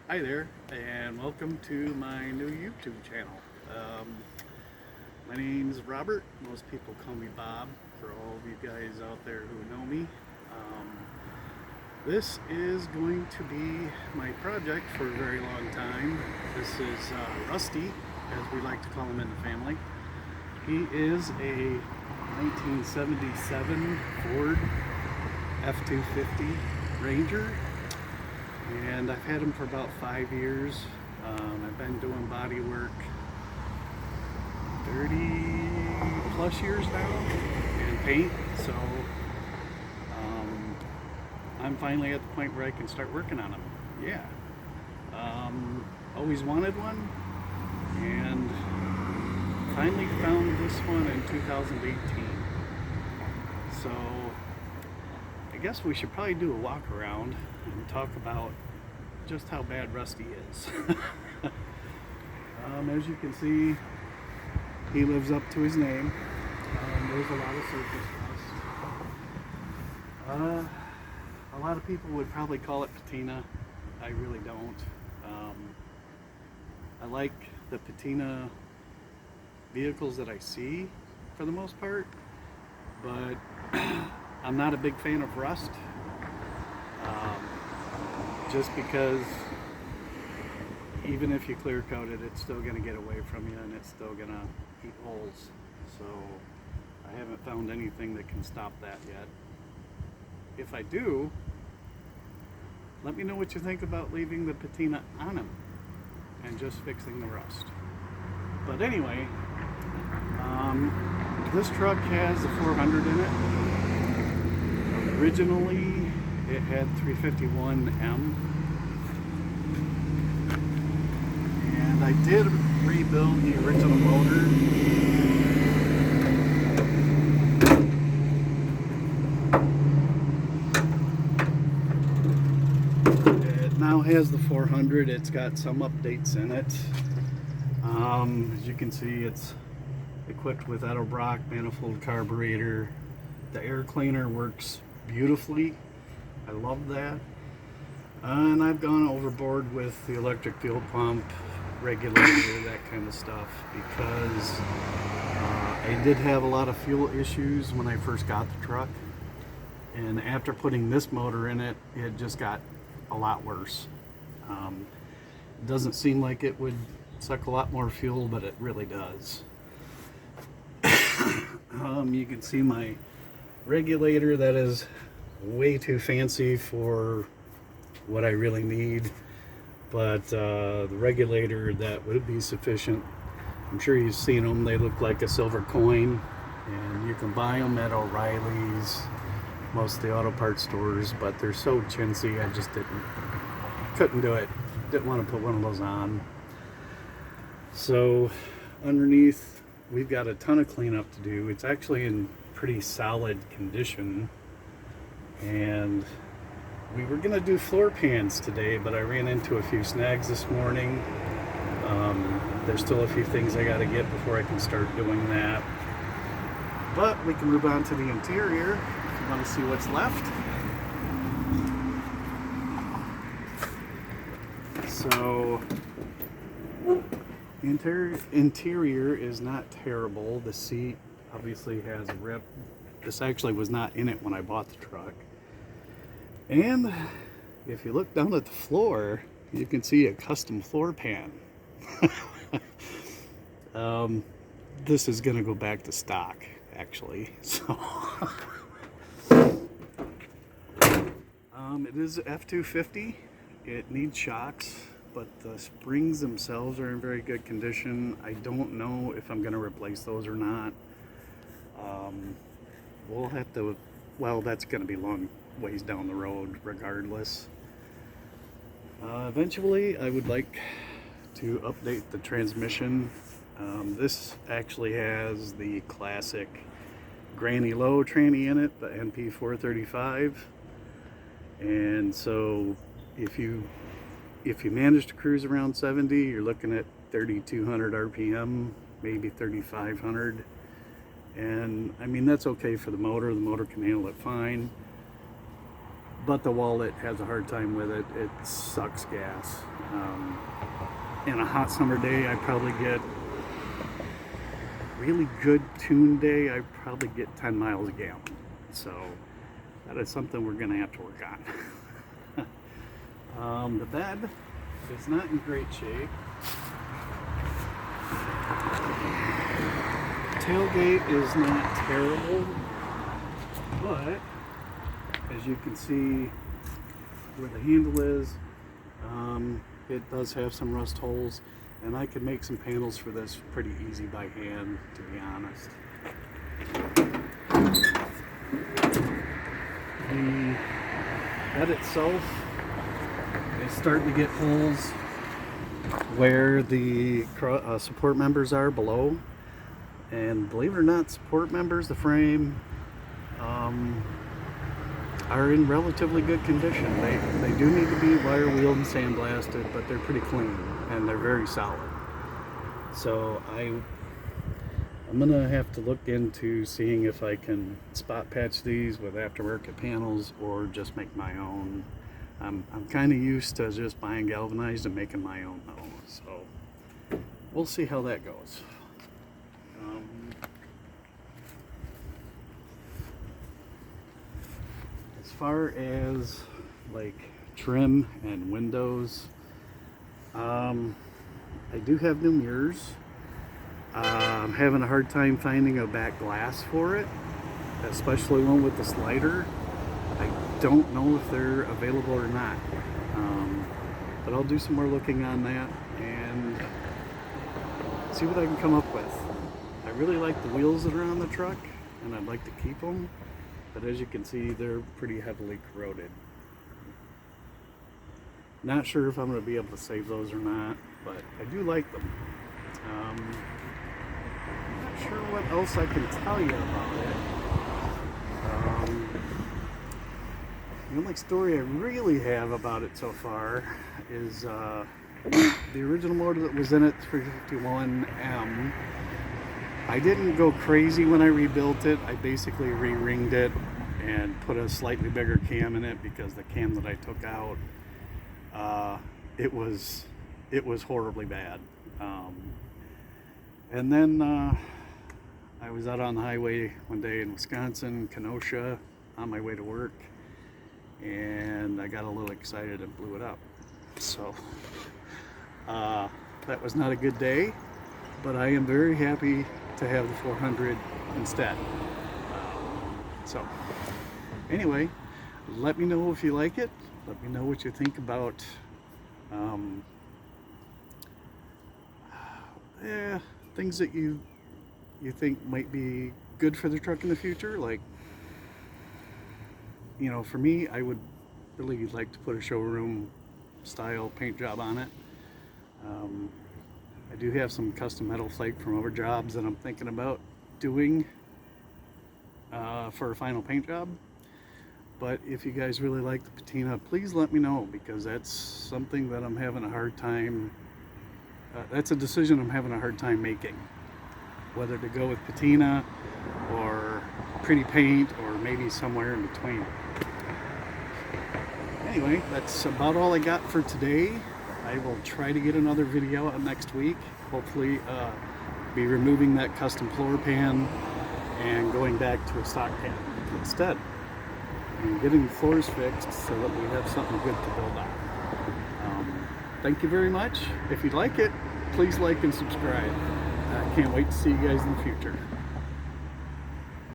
Hi there, and welcome to my new YouTube channel. Um, my name's Robert. Most people call me Bob, for all of you guys out there who know me. Um, this is going to be my project for a very long time. This is Rusty, as we like to call him in the family. He is a 1977 Ford F-250 Ranger, and I've had him for about 5 years. I've been doing body work 30 plus years now and paint, so I'm finally at the point where I can start working on them. Yeah. Always wanted one, and finally found this one in 2018. So I guess we should probably do a walk around and talk about just how bad Rusty is. As you can see, he lives up to his name. There's a lot of surface rust. A lot of people would probably call it patina. I really don't. I like the patina vehicles that I see for the most part, but I'm not a big fan of rust. Just because even if you clear coat it, it's still going to get away from you and it's still going to eat holes. So I haven't found anything that can stop that yet. If I do, let me know what you think about leaving the patina on them and just fixing the rust. But anyway, this truck has a 400 in it. Originally, it had 351M. And I did rebuild the original motor. It now has the 400. It's got some updates in it. As you can see, it's equipped with Edelbrock manifold carburetor. The air cleaner works beautifully. I love that. And I've gone overboard with the electric fuel pump, regulator, that kind of stuff, because I did have a lot of fuel issues when I first got the truck. And after putting this motor in it, it just got a lot worse. It doesn't seem like it would suck a lot more fuel, but it really does. You can see my regulator that is way too fancy for what I really need, but the regulator that would be sufficient. I'm sure you've seen them. They look like a silver coin, and you can buy them at O'Reilly's, most of the auto parts stores, but they're so chintzy I just couldn't do it. Didn't want to put one of those on. So underneath, we've got a ton of cleanup to do. It's actually in pretty solid condition, and we were gonna do floor pans today, but I ran into a few snags this morning. There's still a few things I gotta get before I can start doing that. But we can move on to the interior if you wanna see what's left. So, the interior is not terrible. The seat obviously has a rip. This actually was not in it when I bought the truck. And if you look down at the floor, you can see a custom floor pan. This is going to go back to stock, actually. So, it is F-250. It needs shocks, but the springs themselves are in very good condition. I don't know if I'm going to replace those or not. We'll have to, well, that's going to be long ways down the road regardless. Eventually I would like to update the transmission. This actually has the classic Granny Low tranny in it, the NP435, and so if you manage to cruise around 70, you're looking at 3,200 RPM, maybe 3,500. And I mean, that's okay for the motor. The motor can handle it fine. but the wallet has a hard time with it. It sucks gas. In a hot summer day, I probably get really good tune day. I probably get 10 miles a gallon. So that is something we're going to have to work on. The bed is not in great shape. Tailgate is not terrible, but as you can see where the handle is, it does have some rust holes, and I could make some panels for this pretty easy by hand, to be honest. The bed itself is starting to get holes where the support members are below, and believe it or not, support members, the frame, are in relatively good condition. They do need to be wire wheeled and sandblasted, but they're pretty clean and they're very solid. So I'm gonna have to look into seeing if I can spot patch these with aftermarket panels or just make my own. I'm kind of used to just buying galvanized and making my own though, so we'll see how that goes. As far as like trim and windows, I do have new mirrors. I'm having a hard time finding a back glass for it, especially one with the slider. I don't know if they're available or not, but I'll do some more looking on that and see what I can come up with. I really like the wheels that are on the truck, and I'd like to keep them, but as you can see, they're pretty heavily corroded. Not sure if I'm going to be able to save those or not, but I do like them. I'm not sure what else I can tell you about it. The only story I really have about it so far is the original motor that was in it, 351M. I didn't go crazy when I rebuilt it. I basically re-ringed it and put a slightly bigger cam in it because the cam that I took out, it was horribly bad. And then I was out on the highway one day in Wisconsin, Kenosha, on my way to work, and I got a little excited and blew it up. So that was not a good day, but I am very happy to have the 400 instead. So anyway, let me know if you like it. Let me know what you think about things that you think might be good for the truck in the future. Like, you know, for me, I would really like to put a showroom style paint job on it. I do have some custom metal flake from other jobs that I'm thinking about doing for a final paint job. But if you guys really like the patina, please let me know, because that's something that I'm having a hard time, that's a decision I'm having a hard time making. Whether to go with patina or pretty paint or maybe somewhere in between. Anyway, that's about all I got for today. I will try to get another video out next week. Hopefully be removing that custom floor pan and going back to a stock pan instead. And getting the floors fixed so that we have something good to build on. Thank you very much. If you like it, please like and subscribe. I can't wait to see you guys in the future.